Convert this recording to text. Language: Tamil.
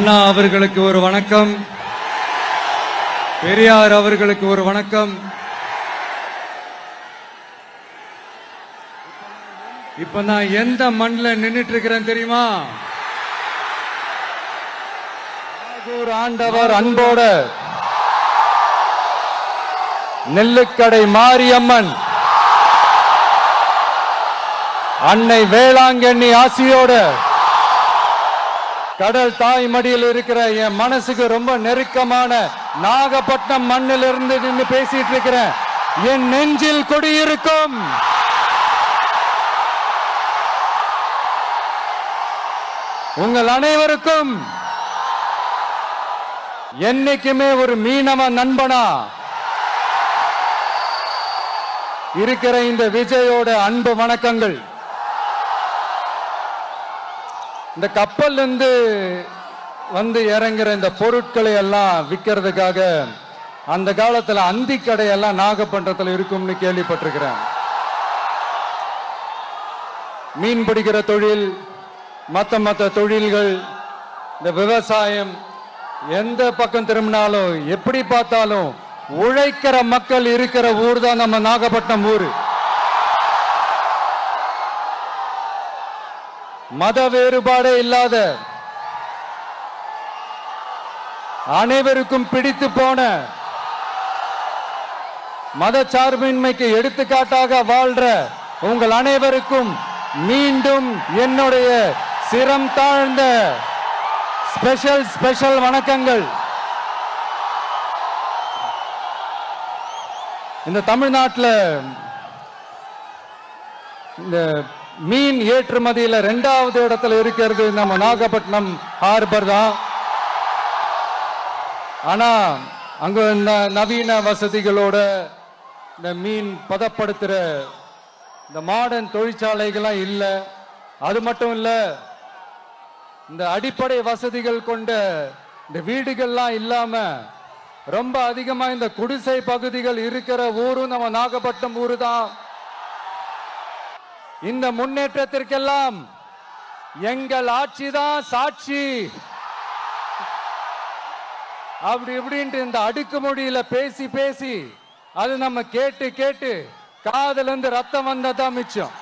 அண்ணா அவர்களுக்கு ஒரு வணக்கம், பெரியார் அவர்களுக்கு ஒரு வணக்கம். இப்ப நான் எந்த மண்ணில் நின்னுட்டு இருக்கிறேன் தெரியுமா? ஆண்டவர் அன்போட நெல்லுக்கடை மாரியம்மன் அன்னை வேளாங்கண்ணி ஆசியோட கடல் தாய் மடியில் இருக்கிற என் மனசுக்கு ரொம்ப நெருக்கமான நாகப்பட்டினம் மண்ணில் இருந்து நின்று பேசிட்டு இருக்கிறேன். என் நெஞ்சில் குடியிருக்கும் உங்கள் அனைவருக்கும் என்னைக்குமே ஒரு மீனவ நண்பனா இருக்கிற இந்த விஜயோட அன்பு வணக்கங்கள். இந்த கப்பல் இருந்து வந்து இறங்குற இந்த பொருட்களை எல்லாம் விற்கிறதுக்காக அந்த காலத்துல அந்தி கடையெல்லாம் நாகப்பட்டினத்தில் இருக்கும்னு கேள்விப்பட்டிருக்கிறேன். மீன் பிடிக்கிற தொழில், மற்ற தொழில்கள், இந்த விவசாயம், எந்த பக்கம் திரும்பினாலும் எப்படி பார்த்தாலும் உழைக்கிற மக்கள் இருக்கிற ஊர் தான் நம்ம நாகப்பட்டினம் ஊர். மத வேறுபாடே இல்லாத அனைவருக்கும் பிடித்து போன மத சார்பின்மைக்கு எடுத்துக்காட்டாக வாழ்ற உங்கள் அனைவருக்கும் மீண்டும் என்னுடைய சிரம் தாழ்ந்த ஸ்பெஷல் வணக்கங்கள். இந்த தமிழ்நாட்டில் இந்த மீன் ஏற்றுமதியில 2வது இடத்துல இருக்கிறது நம்ம நாகப்பட்டினம் ஹார்பர் தான். ஆனா அங்க நவீன வசதிகளோட இந்த மீன் பதப்படுத்துற இந்த மாடர்ன் தொழிற்சாலைகள்லாம் இல்லை. அது மட்டும் இல்ல, இந்த அடிப்படை வசதிகள் கொண்ட இந்த வீடுகள்லாம் இல்லாம ரொம்ப அதிகமா இந்த குடிசை பகுதிகள் இருக்கிற ஊரும் நம்ம நாகப்பட்டினம் ஊரு தான். இந்த முன்னேற்றத்திற்கெல்லாம் எங்கள் ஆட்சிதான் சாட்சி. அப்படி இப்படின்ட்டு இந்த அடுக்குமொழியில பேசி அது நம்ம கேட்டு காதுல இருந்து ரத்தம் வந்ததான் மிச்சம்.